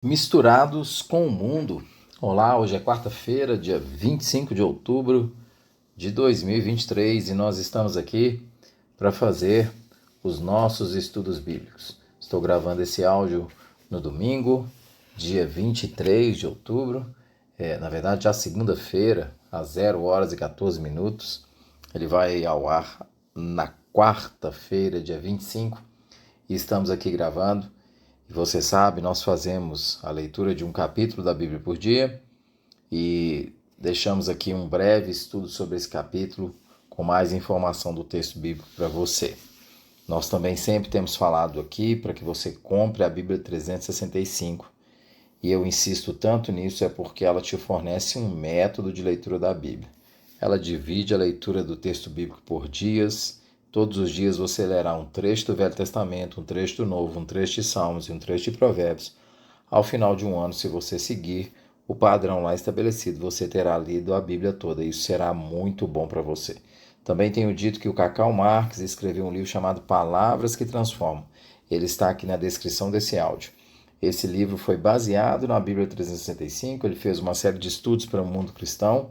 Misturados com o mundo. Olá, hoje é quarta-feira, dia 25 de outubro de 2023 e nós estamos aqui para fazer os nossos estudos bíblicos. Estou gravando esse áudio no domingo, dia 23 de outubro, na verdade já segunda-feira, às 0 horas e 14 minutos. Ele vai ao ar na quarta-feira, dia 25, e estamos aqui gravando. E você sabe, nós fazemos a leitura de um capítulo da Bíblia por dia e deixamos aqui um breve estudo sobre esse capítulo com mais informação do texto bíblico para você. Nós também sempre temos falado aqui para que você compre a Bíblia 365 e eu insisto tanto nisso porque ela te fornece um método de leitura da Bíblia. Ela divide a leitura do texto bíblico por dias. Todos os dias você lerá um trecho do Velho Testamento, um trecho do Novo, um trecho de Salmos e um trecho de Provérbios. Ao final de um ano, se você seguir o padrão lá estabelecido, você terá lido a Bíblia toda. Isso será muito bom para você. Também tenho dito que o Cacau Marques escreveu um livro chamado Palavras que Transformam. Ele está aqui na descrição desse áudio. Esse livro foi baseado na Bíblia 365. Ele fez uma série de estudos para o mundo cristão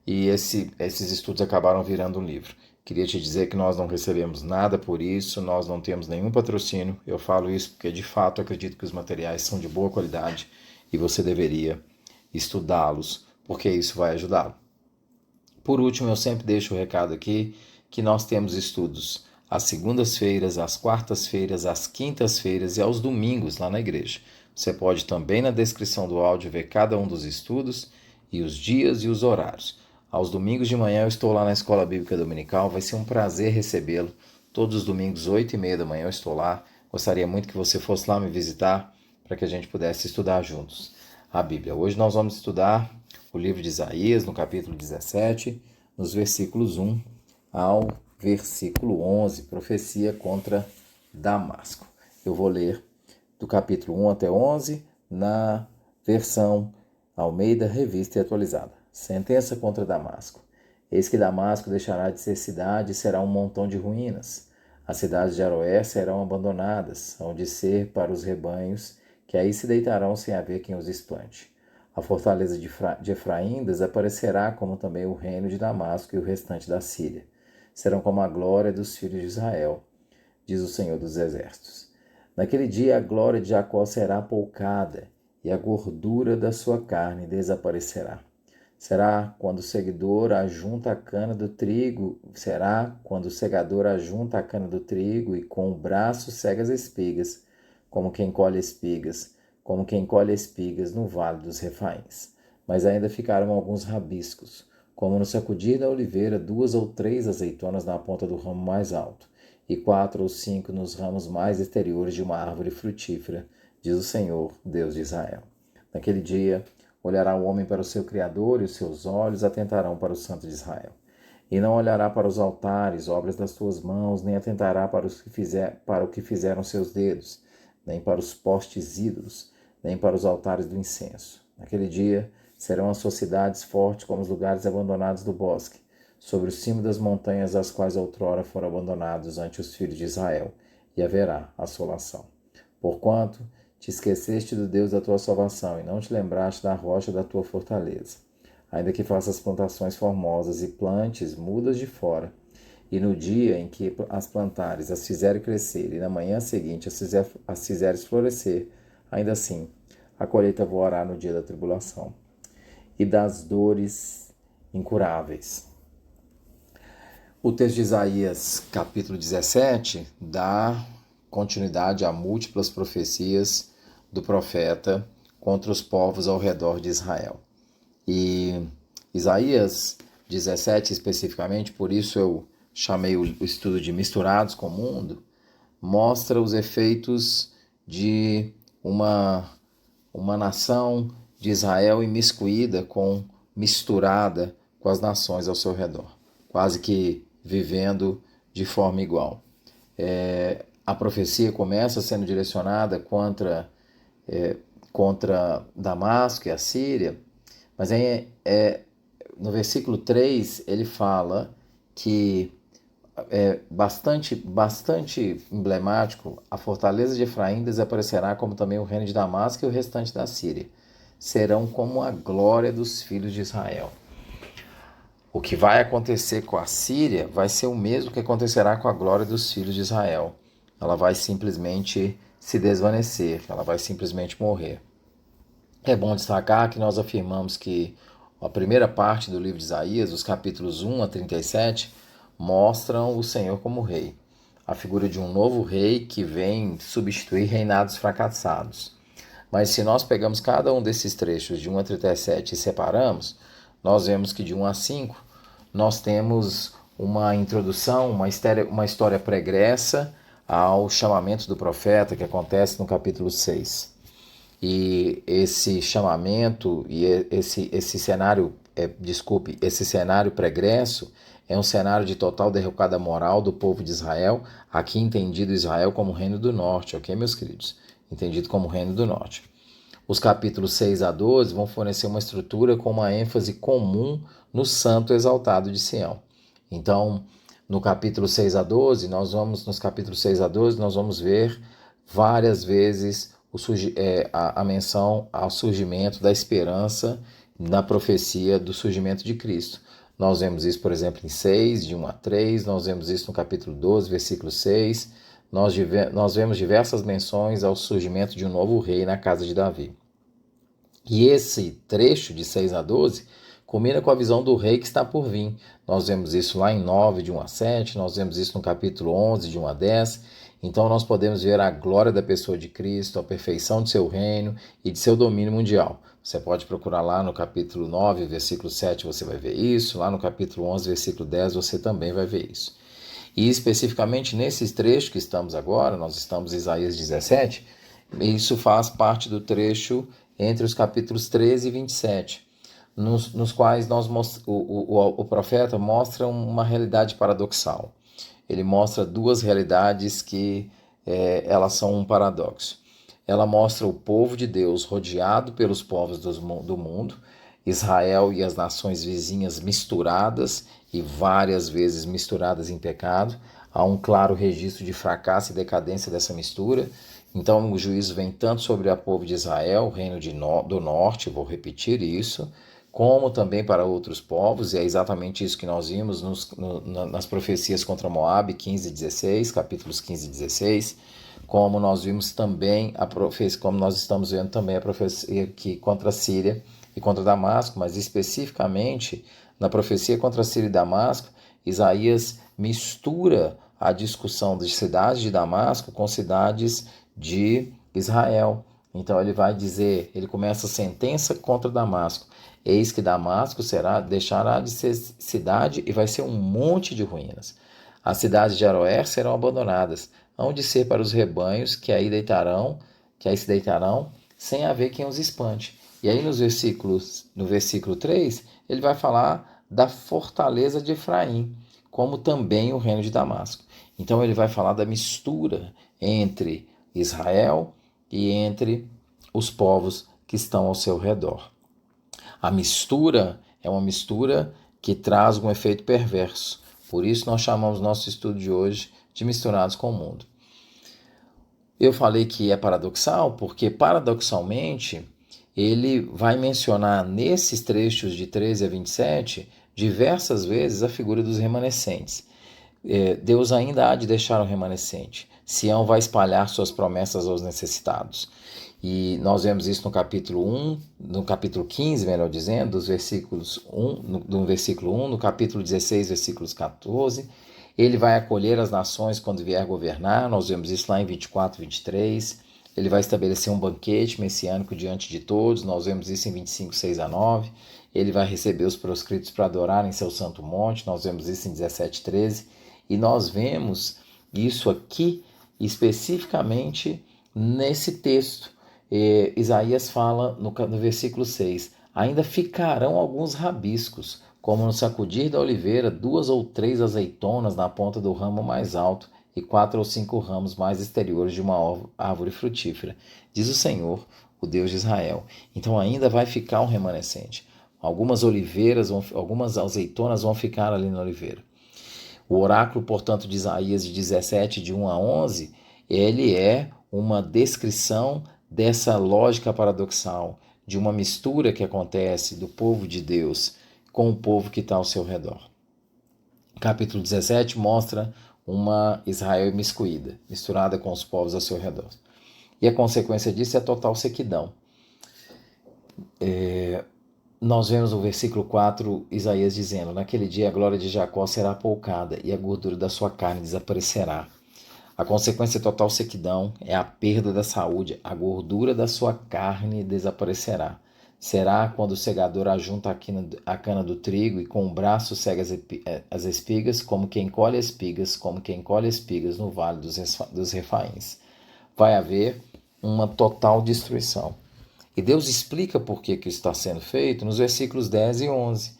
e esses estudos acabaram virando um livro. Queria te dizer que nós não recebemos nada por isso, nós não temos nenhum patrocínio. Eu falo isso porque, de fato, acredito que os materiais são de boa qualidade e você deveria estudá-los, porque isso vai ajudá-lo. Por último, eu sempre deixo o recado aqui que nós temos estudos às segundas-feiras, às quartas-feiras, às quintas-feiras e aos domingos lá na igreja. Você pode também na descrição do áudio ver cada um dos estudos e os dias e os horários. Aos domingos de manhã eu estou lá na Escola Bíblica Dominical, vai ser um prazer recebê-lo. Todos os domingos, 8h30 da manhã eu estou lá. Gostaria muito que você fosse lá me visitar para que a gente pudesse estudar juntos a Bíblia. Hoje nós vamos estudar o livro de Isaías, no capítulo 17, nos versículos 1 ao versículo 11, profecia contra Damasco. Eu vou ler do capítulo 1 até 11 na versão Almeida, Revista e Atualizada. Sentença contra Damasco. Eis que Damasco deixará de ser cidade e será um montão de ruínas. As cidades de Aroé serão abandonadas, hão de ser para os rebanhos, que aí se deitarão sem haver quem os esplante. A fortaleza de Efraim desaparecerá, como também o reino de Damasco e o restante da Síria. Serão como a glória dos filhos de Israel, diz o Senhor dos Exércitos. Naquele dia a glória de Jacó será apoucada, e a gordura da sua carne desaparecerá. Será quando o segador ajunta a cana do trigo, e com o braço cega as espigas, como quem colhe espigas no vale dos Refaíns. Mas ainda ficaram alguns rabiscos, como no sacudir da oliveira 2 ou 3 azeitonas na ponta do ramo mais alto, e 4 ou 5 nos ramos mais exteriores de uma árvore frutífera, diz o Senhor, Deus de Israel. Naquele dia, olhará o homem para o seu Criador, e os seus olhos atentarão para o Santo de Israel. E não olhará para os altares, obras das tuas mãos, nem atentará para o que fizeram seus dedos, nem para os postes ídolos, nem para os altares do incenso. Naquele dia serão as suas cidades fortes como os lugares abandonados do bosque, sobre o cimo das montanhas as quais outrora foram abandonados ante os filhos de Israel, e haverá assolação. Porquanto te esqueceste do Deus da tua salvação, e não te lembraste da rocha da tua fortaleza. Ainda que faças plantações formosas e plantes mudas de fora, e no dia em que as plantares, as fizeres crescer, e na manhã seguinte as fizeres florescer, ainda assim a colheita voará no dia da tribulação e das dores incuráveis. O texto de Isaías, capítulo 17, dá continuidade a múltiplas profecias do profeta contra os povos ao redor de Israel. E Isaías 17 especificamente, por isso eu chamei o estudo de Misturados com o Mundo, mostra os efeitos de uma nação de Israel imiscuída, misturada com as nações ao seu redor, quase que vivendo de forma igual. A profecia começa sendo direcionada contra Damasco e a Síria, mas no versículo 3 ele fala que bastante emblemático, a fortaleza de Efraim desaparecerá, como também o reino de Damasco e o restante da Síria. Serão como a glória dos filhos de Israel. O que vai acontecer com a Síria vai ser o mesmo que acontecerá com a glória dos filhos de Israel. Ela vai simplesmente se desvanecer, ela vai simplesmente morrer. É bom destacar que nós afirmamos que a primeira parte do livro de Isaías, os capítulos 1 a 37, mostram o Senhor como rei. A figura de um novo rei que vem substituir reinados fracassados. Mas se nós pegamos cada um desses trechos de 1 a 37 e separamos, nós vemos que de 1 a 5 nós temos uma introdução, uma história pregressa ao chamamento do profeta que acontece no capítulo 6. E esse chamamento e esse cenário pregresso é um cenário de total derrocada moral do povo de Israel, aqui entendido Israel como Reino do Norte, ok, meus queridos? Entendido como Reino do Norte. Os capítulos 6 a 12 vão fornecer uma estrutura com uma ênfase comum no Santo Exaltado de Sião. Então, nos capítulos 6 a 12, nós vamos ver várias vezes a menção ao surgimento da esperança na profecia do surgimento de Cristo. Nós vemos isso, por exemplo, em 6, de 1 a 3, nós vemos isso no capítulo 12, versículo 6, nós vemos diversas menções ao surgimento de um novo rei na casa de Davi. E esse trecho de 6 a 12 combina com a visão do rei que está por vir. Nós vemos isso lá em 9, de 1 a 7, nós vemos isso no capítulo 11, de 1 a 10. Então nós podemos ver a glória da pessoa de Cristo, a perfeição de seu reino e de seu domínio mundial. Você pode procurar lá no capítulo 9, versículo 7, você vai ver isso. Lá no capítulo 11, versículo 10, você também vai ver isso. E especificamente nesses trechos que estamos agora, nós estamos em Isaías 17, isso faz parte do trecho entre os capítulos 13 e 27, nos quais o profeta mostra uma realidade paradoxal. Ele mostra duas realidades que elas são um paradoxo. Ela mostra o povo de Deus rodeado pelos povos do mundo, Israel e as nações vizinhas misturadas e várias vezes misturadas em pecado. Há um claro registro de fracasso e decadência dessa mistura. Então o juízo vem tanto sobre o povo de Israel, o reino do norte, vou repetir isso, como também para outros povos, e é exatamente isso que nós vimos nas profecias contra Moabe, 15 e 16, capítulos 15 e 16, como nós vimos também como nós estamos vendo também a profecia aqui contra a Síria e contra Damasco, mas especificamente na profecia contra a Síria e Damasco, Isaías mistura a discussão das cidades de Damasco com cidades de Israel. Então ele vai dizer, ele começa a sentença contra Damasco. Eis que Damasco deixará de ser cidade e vai ser um monte de ruínas. As cidades de Aroer serão abandonadas, hão de ser para os rebanhos que aí se deitarão, sem haver quem os espante. E aí no versículo 3, ele vai falar da fortaleza de Efraim, como também o reino de Damasco. Então ele vai falar da mistura entre Israel e entre os povos que estão ao seu redor. A mistura é uma mistura que traz um efeito perverso. Por isso nós chamamos nosso estudo de hoje de Misturados com o Mundo. Eu falei que é paradoxal porque, paradoxalmente, ele vai mencionar nesses trechos de 13 a 27 diversas vezes a figura dos remanescentes. Deus ainda há de deixar um remanescente. Sião vai espalhar suas promessas aos necessitados. E nós vemos isso no capítulo 15, melhor dizendo, do versículo 1, no capítulo 16, versículos 14. Ele vai acolher as nações quando vier governar, nós vemos isso lá em 24, 23. Ele vai estabelecer um banquete messiânico diante de todos, nós vemos isso em 25, 6 a 9. Ele vai receber os proscritos para adorar em seu santo monte, nós vemos isso em 17, 13. E nós vemos isso aqui especificamente nesse texto. Isaías fala no versículo 6, ainda ficarão alguns rabiscos, como no sacudir da oliveira, 2 ou 3 azeitonas na ponta do ramo mais alto e 4 ou 5 ramos mais exteriores de uma árvore frutífera, diz o Senhor, o Deus de Israel. Então ainda vai ficar um remanescente. Algumas azeitonas vão ficar ali na oliveira. O oráculo, portanto, de Isaías de 17, de 1 a 11, ele é uma descrição dessa lógica paradoxal, de uma mistura que acontece do povo de Deus com o povo que está ao seu redor. Capítulo 17 mostra uma Israel imiscuída, misturada com os povos ao seu redor. E a consequência disso é a total sequidão. Nós vemos no versículo 4, Isaías dizendo: naquele dia a glória de Jacó será apoucada e a gordura da sua carne desaparecerá. A consequência total sequidão é a perda da saúde, a gordura da sua carne desaparecerá. Será quando o segador ajunta a cana do trigo e com o braço cega as espigas, como quem colhe espigas no vale dos Refaíns. Vai haver uma total destruição. E Deus explica por que isso está sendo feito nos versículos 10 e 11.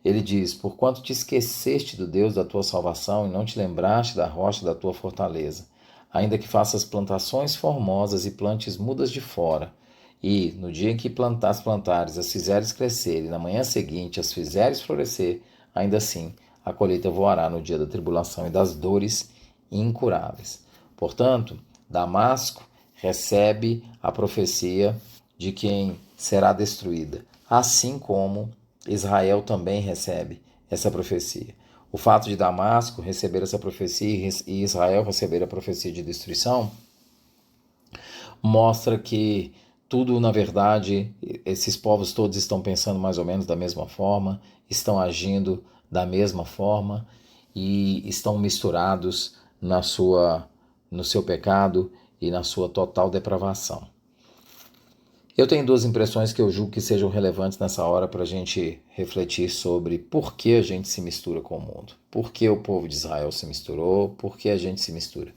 Ele diz: porquanto te esqueceste do Deus da tua salvação e não te lembraste da rocha da tua fortaleza, ainda que faças plantações formosas e plantes mudas de fora, e no dia em que plantares, as fizeres crescer, e na manhã seguinte as fizeres florescer, ainda assim a colheita voará no dia da tribulação e das dores incuráveis. Portanto, Damasco recebe a profecia de quem será destruída, assim como Israel também recebe essa profecia. O fato de Damasco receber essa profecia e Israel receber a profecia de destruição mostra que tudo, na verdade, esses povos todos estão pensando mais ou menos da mesma forma, estão agindo da mesma forma e estão misturados no seu pecado e na sua total depravação. Eu tenho duas impressões que eu julgo que sejam relevantes nessa hora para a gente refletir sobre por que a gente se mistura com o mundo. Por que o povo de Israel se misturou, por que a gente se mistura.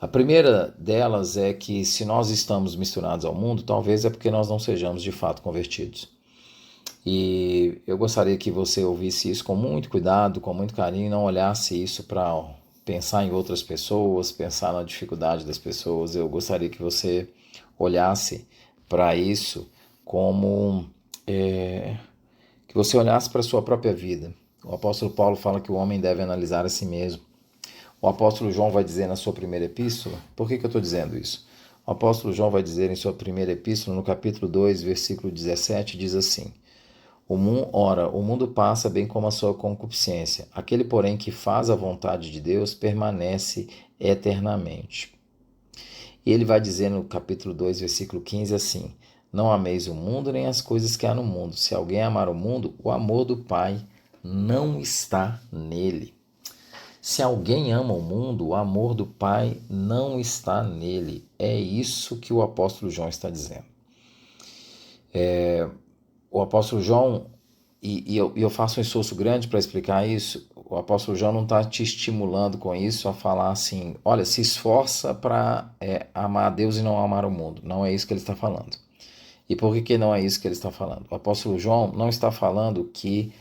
A primeira delas é que se nós estamos misturados ao mundo, talvez é porque nós não sejamos de fato convertidos. E eu gostaria que você ouvisse isso com muito cuidado, com muito carinho, e não olhasse isso para pensar em outras pessoas, pensar na dificuldade das pessoas. Eu gostaria que você olhasse para isso como que você olhasse para a sua própria vida. O apóstolo Paulo fala que o homem deve analisar a si mesmo. O apóstolo João vai dizer na sua primeira epístola, por que eu estou dizendo isso? O apóstolo João vai dizer em sua primeira epístola, no capítulo 2, versículo 17, diz assim: ora, o mundo passa bem como a sua concupiscência. Aquele, porém, que faz a vontade de Deus permanece eternamente. E ele vai dizer no capítulo 2, versículo 15 assim: não ameis o mundo nem as coisas que há no mundo. Se alguém amar o mundo, o amor do Pai não está nele. Se alguém ama o mundo, o amor do Pai não está nele. É isso que o apóstolo João está dizendo. O apóstolo João, e eu faço um esforço grande para explicar isso, o apóstolo João não está te estimulando com isso a falar assim, olha, se esforça para amar a Deus e não amar o mundo. Não é isso que ele está falando. E por que não é isso que ele está falando? O apóstolo João não está falando que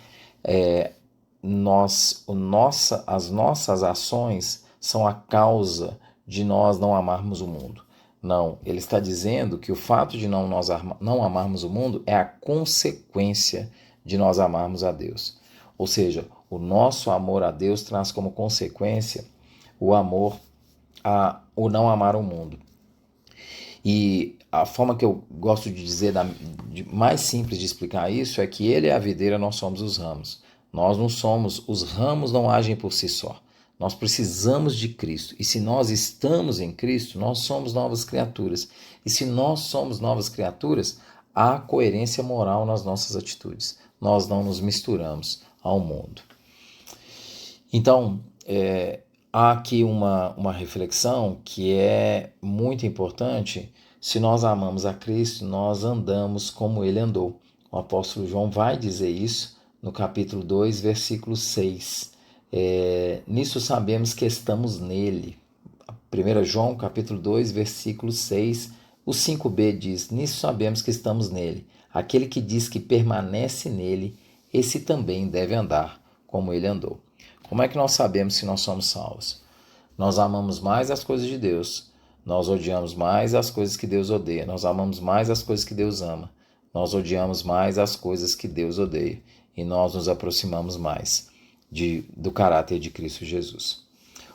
as nossas ações são a causa de nós não amarmos o mundo. Não, ele está dizendo que o fato de nós não amarmos o mundo é a consequência de nós amarmos a Deus. Ou seja, o nosso amor a Deus traz como consequência o não amar o mundo. E a forma que eu gosto de dizer, mais simples de explicar isso, é que ele é a videira, nós somos os ramos. Nós não somos, os ramos não agem por si só. Nós precisamos de Cristo. E se nós estamos em Cristo, nós somos novas criaturas. E se nós somos novas criaturas, há coerência moral nas nossas atitudes. Nós não nos misturamos ao mundo. Então, há aqui uma reflexão que é muito importante. Se nós amamos a Cristo, nós andamos como Ele andou. O apóstolo João vai dizer isso no capítulo 2, versículo 6. Nisso sabemos que estamos nele. 1 João, capítulo 2, versículo 6, o 5b diz: nisso sabemos que estamos nele. Aquele que diz que permanece nele, esse também deve andar como ele andou. Como é que nós sabemos se nós somos salvos? Nós amamos mais as coisas de Deus. Nós odiamos mais as coisas que Deus odeia. Nós amamos mais as coisas que Deus ama. Nós odiamos mais as coisas que Deus odeia. E nós nos aproximamos mais do caráter de Cristo Jesus.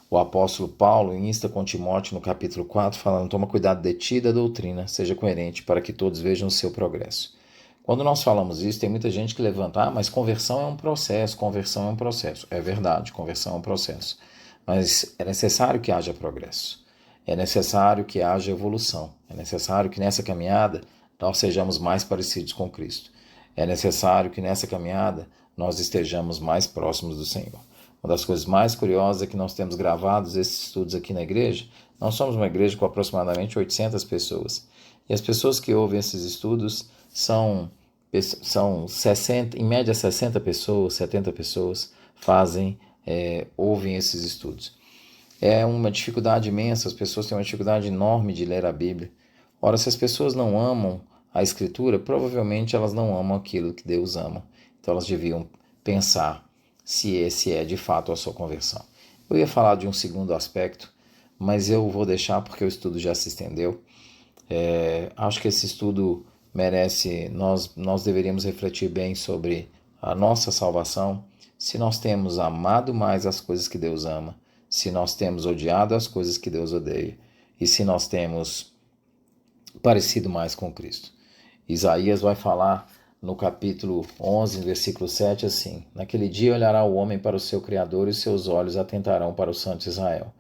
O apóstolo Paulo insta com Timóteo no capítulo 4, falando: toma cuidado de ti e da doutrina, seja coerente, para que todos vejam o seu progresso. Quando nós falamos isso, tem muita gente que levanta: mas conversão é um processo, conversão é um processo. É verdade, conversão é um processo. Mas é necessário que haja progresso. É necessário que haja evolução. É necessário que nessa caminhada nós sejamos mais parecidos com Cristo. É necessário que nessa caminhada nós estejamos mais próximos do Senhor. Uma das coisas mais curiosas é que nós temos gravados esses estudos aqui na igreja. Nós somos uma igreja com aproximadamente 800 pessoas. E as pessoas que ouvem esses estudos são 60, em média 60 pessoas, 70 pessoas ouvem esses estudos. É uma dificuldade imensa, as pessoas têm uma dificuldade enorme de ler a Bíblia. Ora, se as pessoas não amam a Escritura, provavelmente elas não amam aquilo que Deus ama. Então elas deviam pensar se esse é de fato a sua conversão. Eu ia falar de um segundo aspecto, mas eu vou deixar porque o estudo já se estendeu. Acho que esse estudo merece, nós deveríamos refletir bem sobre a nossa salvação, se nós temos amado mais as coisas que Deus ama, se nós temos odiado as coisas que Deus odeia, e se nós temos parecido mais com Cristo. Isaías vai falar no capítulo 11, versículo 7, assim: naquele dia olhará o homem para o seu Criador e seus olhos atentarão para o Santo Israel.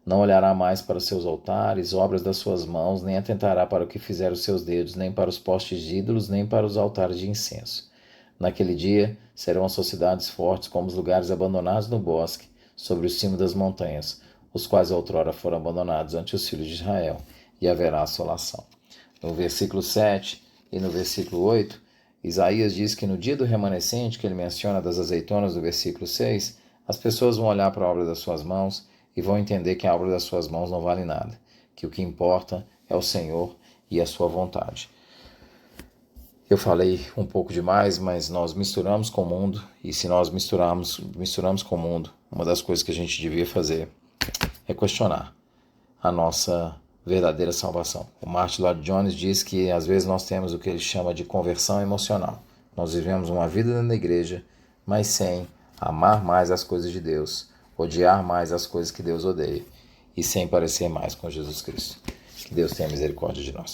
Não olhará mais para os seus altares, obras das suas mãos, nem atentará para o que fizeram os seus dedos, nem para os postes de ídolos, nem para os altares de incenso. Naquele dia serão as sociedades fortes como os lugares abandonados no bosque, sobre o cimo das montanhas, os quais outrora foram abandonados ante os filhos de Israel, e haverá assolação. No versículo 7 e no versículo 8, Isaías diz que no dia do remanescente, que ele menciona das azeitonas do versículo 6, as pessoas vão olhar para a obra das suas mãos e vão entender que a obra das suas mãos não vale nada, que o que importa é o Senhor e a sua vontade. Eu falei um pouco demais, mas nós misturamos com o mundo, e se nós misturamos com o mundo, uma das coisas que a gente devia fazer é questionar a nossa verdadeira salvação. O Martin Lloyd Jones diz que às vezes nós temos o que ele chama de conversão emocional. Nós vivemos uma vida dentro da igreja, mas sem amar mais as coisas de Deus, odiar mais as coisas que Deus odeia, e sem parecer mais com Jesus Cristo. Que Deus tenha misericórdia de nós.